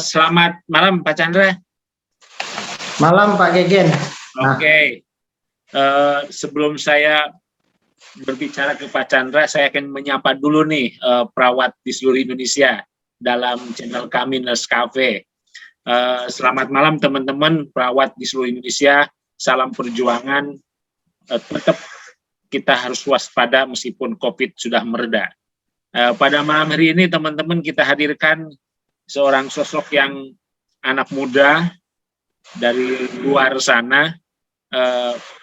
Selamat malam Pak Chandra. Malam Pak Gegen. Oke. Sebelum saya berbicara ke Pak Chandra, saya akan menyapa dulu nih perawat di seluruh Indonesia dalam channel kami Nurse Cafe. Selamat malam teman-teman perawat di seluruh Indonesia. Salam perjuangan. Tetap kita harus waspada meskipun COVID sudah mereda. Pada malam hari ini teman-teman kita hadirkan seorang sosok yang anak muda dari luar sana,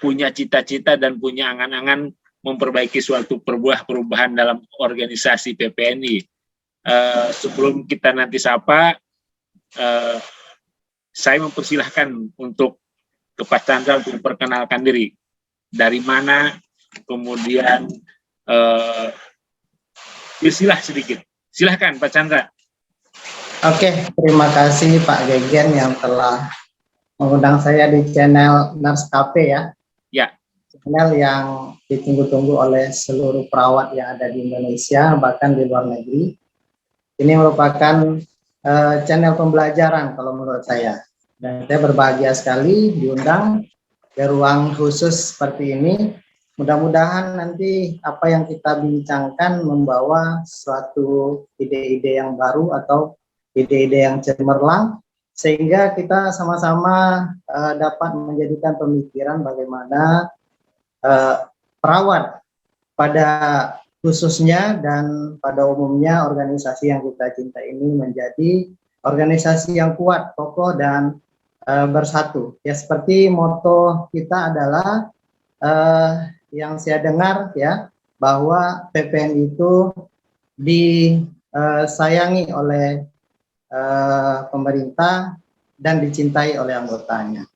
punya cita-cita dan punya angan-angan memperbaiki suatu perubahan dalam organisasi PPNI. Sebelum kita nanti sapa, saya mempersilahkan untuk ke Pak Chandra untuk memperkenalkan diri. Dari mana, kemudian bersilah sedikit. Silahkan Pak Chandra. Oke, terima kasih Pak Gegen yang telah mengundang saya di channel Nurse Cafe ya. Ya. Channel yang ditunggu-tunggu oleh seluruh perawat yang ada di Indonesia, bahkan di luar negeri. Ini merupakan channel pembelajaran kalau menurut saya. Dan saya berbahagia sekali diundang ke ruang khusus seperti ini. Mudah-mudahan nanti apa yang kita bincangkan membawa suatu ide-ide yang baru atau ide-ide yang cemerlang, sehingga kita sama-sama dapat menjadikan pemikiran bagaimana perawat pada khususnya dan pada umumnya organisasi yang kita cinta ini menjadi organisasi yang kuat, kokoh, dan bersatu. Ya, seperti moto kita adalah yang saya dengar ya, bahwa PPNI itu disayangi oleh pemerintah dan dicintai oleh anggotanya.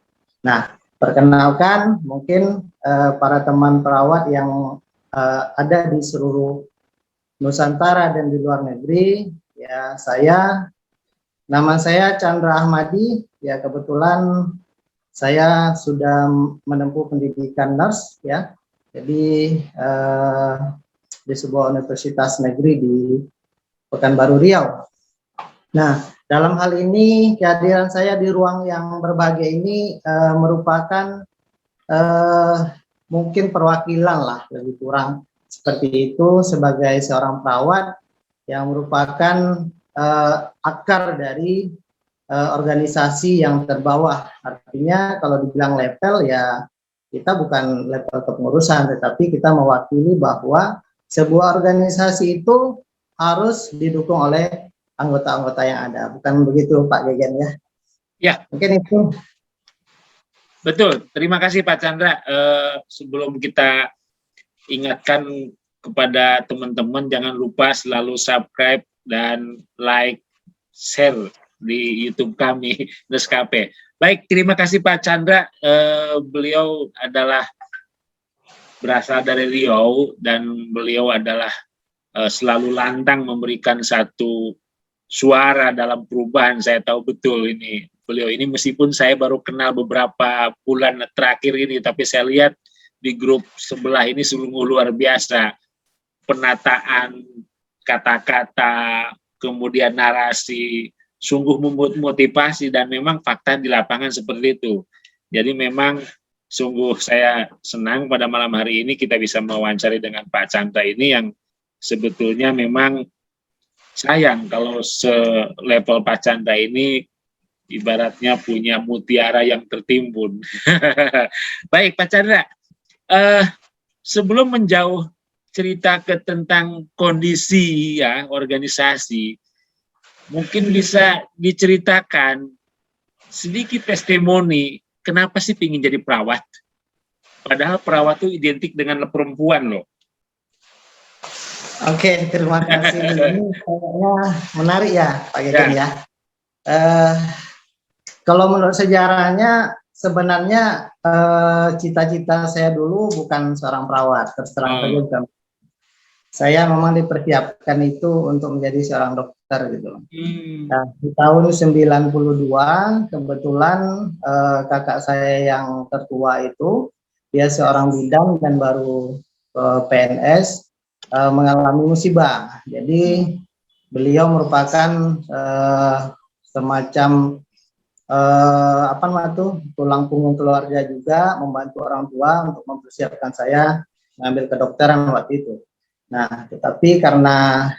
Nah, perkenalkan mungkin para teman perawat yang ada di seluruh Nusantara dan di luar negeri, ya nama saya Chandra Ahmadi, ya kebetulan saya sudah menempuh pendidikan nurse ya, jadi di sebuah universitas negeri di Pekanbaru Riau. Nah, dalam hal ini kehadiran saya di ruang yang berbahagia ini merupakan mungkin perwakilan lah, lebih kurang seperti itu, sebagai seorang perawat yang merupakan akar dari organisasi yang terbawah. Artinya kalau dibilang level ya kita bukan level kepengurusan, tetapi kita mewakili bahwa sebuah organisasi itu harus didukung oleh anggota-anggota yang ada, bukan begitu Pak Gegen ya? Ya, mungkin itu. Betul, terima kasih Pak Chandra. Sebelum kita ingatkan kepada teman-teman, jangan lupa selalu subscribe dan like, share di YouTube kami, Nurse Cafe. Baik, terima kasih Pak Chandra. Beliau adalah berasal dari Riau dan beliau adalah selalu lantang memberikan satu suara dalam perubahan. Saya tahu betul ini beliau ini, meskipun saya baru kenal beberapa bulan terakhir ini, tapi saya lihat di grup sebelah ini sungguh luar biasa. Penataan kata-kata, kemudian narasi, sungguh memotivasi dan memang fakta di lapangan seperti itu. Jadi memang sungguh saya senang pada malam hari ini kita bisa mewawancari dengan Pak Chandra ini yang sebetulnya memang sayang kalau selevel Pak Chandra ini ibaratnya punya mutiara yang tertimbun. Baik Pak Chandra, sebelum menjauh cerita tentang kondisi ya organisasi, mungkin bisa diceritakan sedikit testimoni kenapa sih ingin jadi perawat? Padahal perawat itu identik dengan perempuan loh. Oke, terima kasih. Ini kayaknya menarik ya Pak Gegen ya. Kalau menurut sejarahnya sebenarnya cita-cita saya dulu bukan seorang perawat, terus terang saja bukan. Saya memang dipersiapkan itu untuk menjadi seorang dokter gitu. Nah, di tahun 92 kebetulan kakak saya yang tertua itu dia seorang bidan dan baru PNS. Mengalami musibah, jadi beliau merupakan semacam apa namanya tulang punggung keluarga juga, membantu orang tua untuk mempersiapkan saya mengambil kedokteran waktu itu. Nah, tetapi karena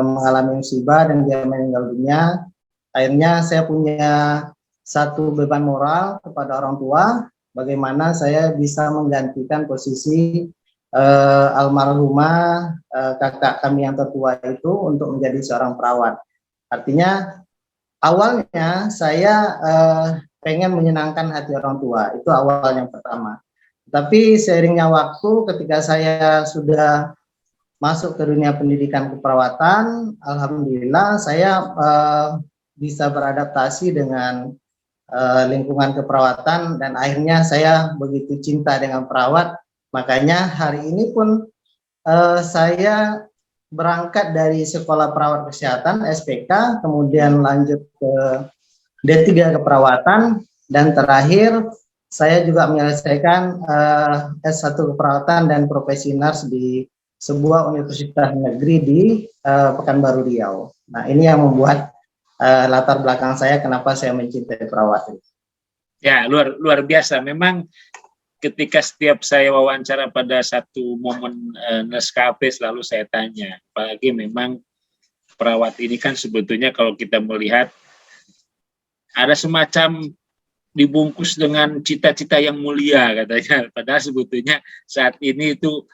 mengalami musibah dan dia meninggal dunia, akhirnya saya punya satu beban moral kepada orang tua, bagaimana saya bisa menggantikan posisi almarhumah kakak kami yang tertua itu untuk menjadi seorang perawat. Artinya awalnya saya pengen menyenangkan hati orang tua, itu awal yang pertama. Tapi seiringnya waktu ketika saya sudah masuk ke dunia pendidikan keperawatan, alhamdulillah saya bisa beradaptasi dengan lingkungan keperawatan dan akhirnya saya begitu cinta dengan perawat. Makanya hari ini pun saya berangkat dari sekolah perawat kesehatan SPK, kemudian lanjut ke D3 keperawatan, dan terakhir saya juga menyelesaikan S1 keperawatan dan profesi nurse di sebuah universitas negeri di Pekanbaru Riau. Nah, ini yang membuat latar belakang saya kenapa saya mencintai perawat. Ya, luar biasa. Memang ketika setiap saya wawancara pada satu momen Nescafe selalu saya tanya, apalagi memang perawat ini kan sebetulnya kalau kita melihat ada semacam dibungkus dengan cita-cita yang mulia katanya, padahal sebetulnya saat ini itu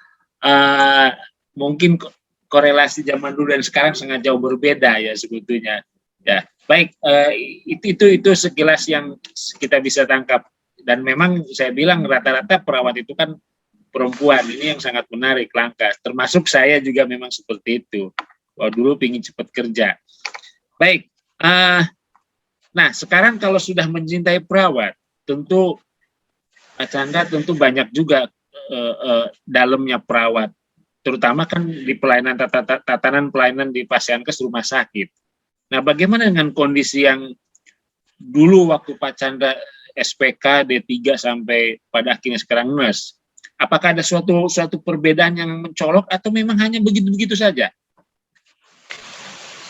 mungkin korelasi zaman dulu dan sekarang sangat jauh berbeda ya sebetulnya. Ya, baik, itu sekilas yang kita bisa tangkap. Dan memang saya bilang rata-rata perawat itu kan perempuan, ini yang sangat menarik, langka. Termasuk saya juga memang seperti itu. Wah, dulu ingin cepat kerja. Baik, nah sekarang kalau sudah mencintai perawat, tentu Pak Chandra tentu banyak juga dalamnya perawat, terutama kan di pelayanan tatanan pelayanan di Pasienkes rumah sakit. Nah, bagaimana dengan kondisi yang dulu waktu Pak Chandra SPK D3 sampai pada akhirnya sekarang nurse? Apakah ada suatu perbedaan yang mencolok atau memang hanya begitu-begitu saja?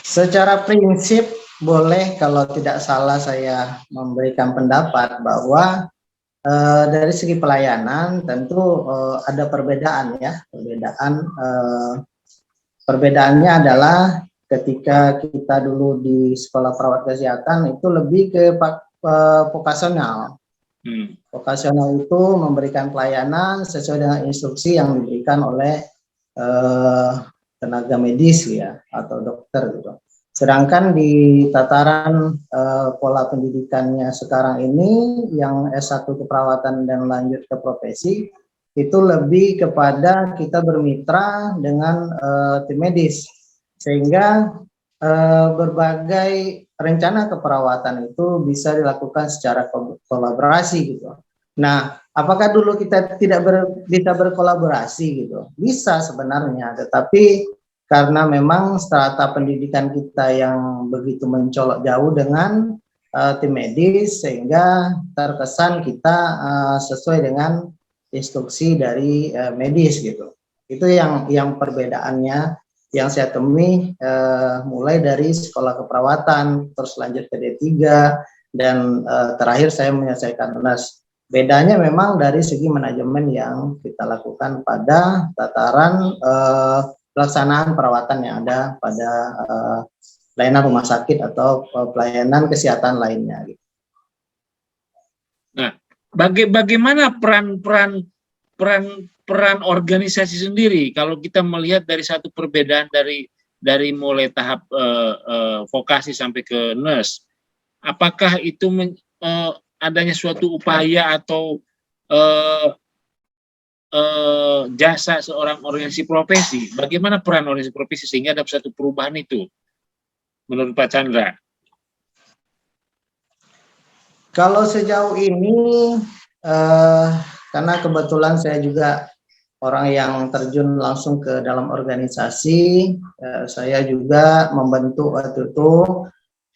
Secara prinsip boleh kalau tidak salah saya memberikan pendapat bahwa dari segi pelayanan tentu ada perbedaan ya. Perbedaannya adalah ketika kita dulu di sekolah perawat kesehatan itu lebih ke vokasional. Vokasional itu memberikan pelayanan sesuai dengan instruksi yang diberikan oleh tenaga medis ya atau dokter gitu. Sedangkan di tataran pola pendidikannya sekarang ini yang S1 keperawatan dan lanjut ke profesi itu lebih kepada kita bermitra dengan tim medis, sehingga berbagai rencana keperawatan itu bisa dilakukan secara kolaborasi gitu. Nah, apakah dulu kita tidak bisa berkolaborasi gitu? Bisa sebenarnya, tetapi karena memang strata pendidikan kita yang begitu mencolok jauh dengan tim medis, sehingga terkesan kita sesuai dengan instruksi dari medis gitu. Itu yang perbedaannya yang saya temui mulai dari sekolah keperawatan, terus lanjut ke D3, dan terakhir saya menyelesaikan nurse. Bedanya memang dari segi manajemen yang kita lakukan pada tataran pelaksanaan perawatan yang ada pada pelayanan rumah sakit atau pelayanan kesehatan lainnya. Nah, bagaimana peran organisasi sendiri kalau kita melihat dari satu perbedaan dari mulai tahap vokasi sampai ke nurse, apakah itu adanya suatu upaya atau jasa seorang organisasi profesi? Bagaimana peran organisasi profesi sehingga ada satu perubahan itu menurut Pak Chandra? Kalau sejauh ini karena kebetulan saya juga orang yang terjun langsung ke dalam organisasi, saya juga membentuk waktu itu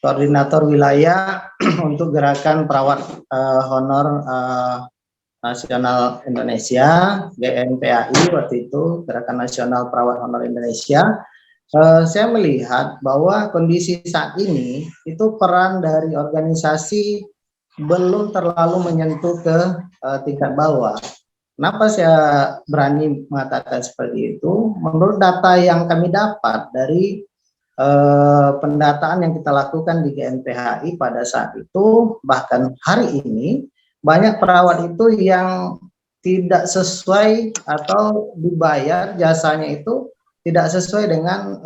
koordinator wilayah untuk gerakan perawat honor nasional Indonesia, GNPAI waktu itu, Gerakan Nasional Perawat Honor Indonesia. Saya melihat bahwa kondisi saat ini itu peran dari organisasi belum terlalu menyentuh ke tingkat bawah. Kenapa saya berani mengatakan seperti itu? Menurut data yang kami dapat dari pendataan yang kita lakukan di GNPHI pada saat itu, bahkan hari ini, banyak perawat itu yang tidak sesuai atau dibayar jasanya itu tidak sesuai dengan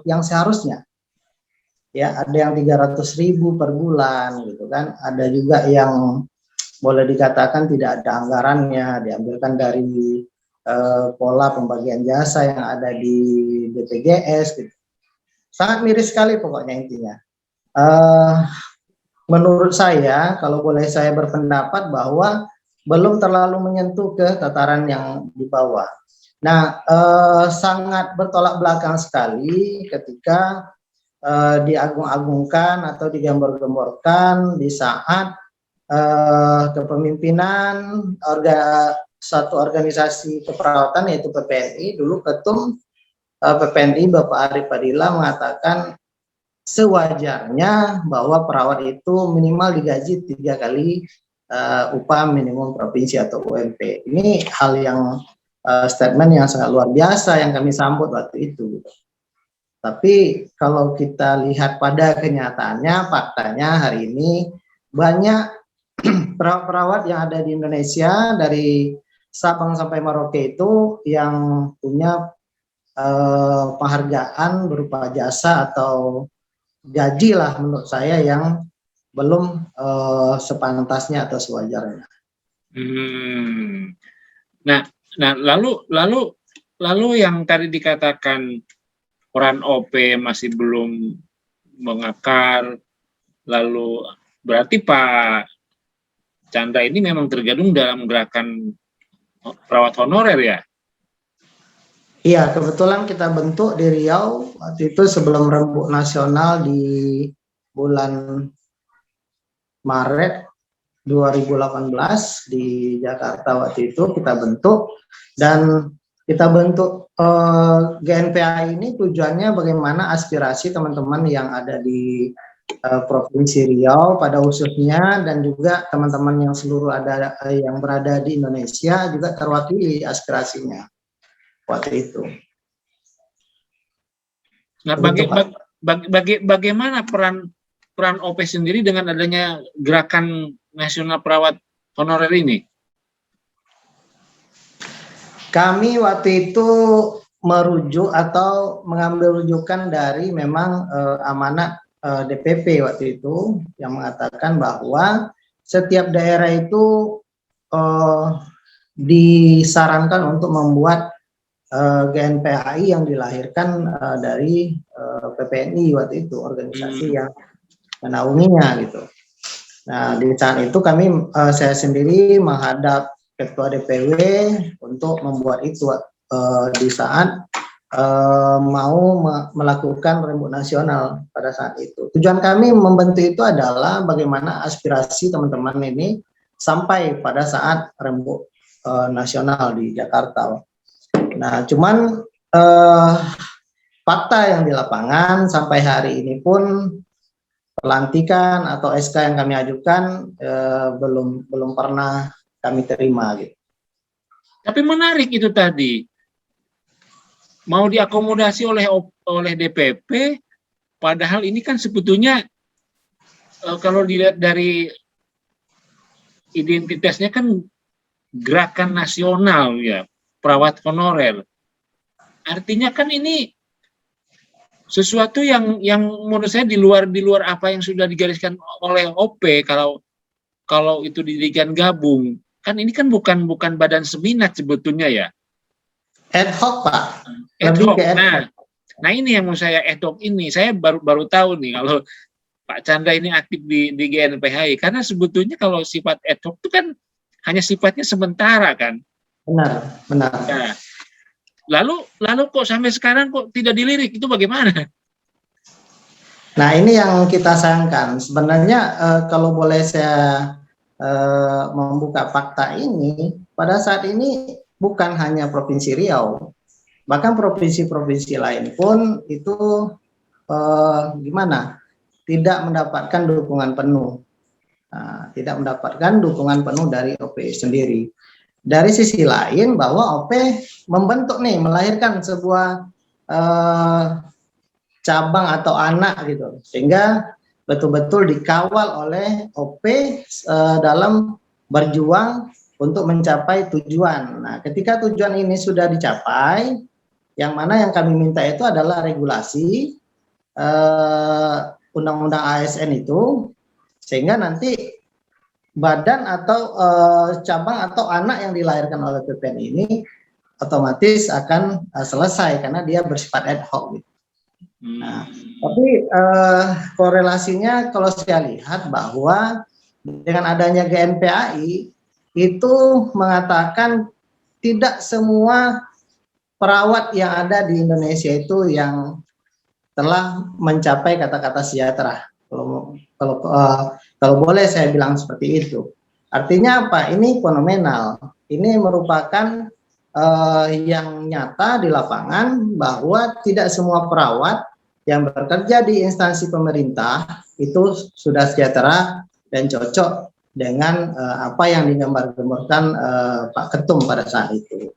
yang seharusnya. Ya, ada yang 300.000 per bulan gitu kan, ada juga yang boleh dikatakan tidak ada anggarannya, diambilkan dari pola pembagian jasa yang ada di BPJS gitu. Sangat miris sekali pokoknya intinya. Menurut saya, kalau boleh saya berpendapat bahwa belum terlalu menyentuh ke tataran yang di bawah. Nah, sangat bertolak belakang sekali ketika diagung-agungkan atau digambar-gemborkan di saat kepemimpinan satu organisasi keperawatan yaitu PPNI, dulu ketum PPNI Bapak Arif Padilla mengatakan sewajarnya bahwa perawat itu minimal digaji 3 kali upah minimum provinsi atau UMP. Ini hal yang statement yang sangat luar biasa yang kami sambut waktu itu. Tapi kalau kita lihat pada kenyataannya, faktanya hari ini banyak perawat yang ada di Indonesia dari Sabang sampai Merauke itu yang punya penghargaan berupa jasa atau gaji lah menurut saya yang belum sepantasnya atau sewajarnya. Nah, lalu yang tadi dikatakan peran OP masih belum mengakar, lalu berarti Pak Chandra ini memang tergabung dalam gerakan perawat honorer ya? Iya, kebetulan kita bentuk di Riau waktu itu sebelum rembuk nasional di bulan Maret 2018 di Jakarta waktu itu kita bentuk, dan kita bentuk GNPA ini tujuannya bagaimana aspirasi teman-teman yang ada di Provinsi Riau pada khususnya, dan juga teman-teman yang seluruh ada yang berada di Indonesia juga terwakili aspirasinya waktu itu. Nah, bagaimana peran OP sendiri dengan adanya gerakan nasional perawat honorer ini? Kami waktu itu merujuk atau mengambil rujukan dari memang amanat DPP waktu itu yang mengatakan bahwa setiap daerah itu disarankan untuk membuat GNPHI yang dilahirkan dari PPNI waktu itu, organisasi yang menaunginya gitu. Nah, di saat itu kami saya sendiri menghadap Ketua DPW untuk membuat itu di saat mau melakukan rembuk nasional pada saat itu. Tujuan kami membentuk itu adalah bagaimana aspirasi teman-teman ini sampai pada saat rembuk nasional di Jakarta. Nah, cuman fakta yang di lapangan sampai hari ini pun pelantikan atau SK yang kami ajukan belum pernah kami terima gitu. Tapi menarik itu tadi, mau diakomodasi oleh DPP, padahal ini kan sebetulnya kalau dilihat dari identitasnya kan gerakan nasional ya, perawat honorer. Artinya kan ini sesuatu yang menurut saya di luar apa yang sudah digariskan oleh OP kalau itu didirikan gabung. Kan ini kan bukan badan seminat sebetulnya ya. Ad hoc, Pak. Ad hoc. Nah ini yang mau saya ad hoc ini. Saya baru tahu nih kalau Pak Chandra ini aktif di GNPHI, karena sebetulnya kalau sifat ad hoc itu kan hanya sifatnya sementara kan. Benar. Nah, lalu kok sampai sekarang kok tidak dilirik, itu bagaimana? Nah, ini yang kita sayangkan. Sebenarnya kalau boleh saya membuka fakta ini, pada saat ini bukan hanya Provinsi Riau, Bahkan provinsi-provinsi lain pun itu gimana? Tidak mendapatkan dukungan penuh. Tidak mendapatkan dukungan penuh dari OP sendiri. Dari sisi lain bahwa OP membentuk nih, melahirkan sebuah cabang atau anak gitu, sehingga betul-betul dikawal oleh OP dalam berjuang untuk mencapai tujuan. Nah, ketika tujuan ini sudah dicapai, yang mana yang kami minta itu adalah regulasi undang-undang ASN itu, sehingga nanti badan atau cabang atau anak yang dilahirkan oleh PPN ini otomatis akan selesai karena dia bersifat ad hoc. Gitu. Nah, tapi korelasinya kalau saya lihat bahwa dengan adanya GNPAI itu mengatakan tidak semua perawat yang ada di Indonesia itu yang telah mencapai kata-kata sejahtera. Kalau boleh saya bilang seperti itu. Artinya apa? Ini fenomenal. Ini merupakan yang nyata di lapangan bahwa tidak semua perawat yang bekerja di instansi pemerintah itu sudah sejahtera dan cocok dengan apa yang digambar-gambarkan Pak Ketum pada saat itu.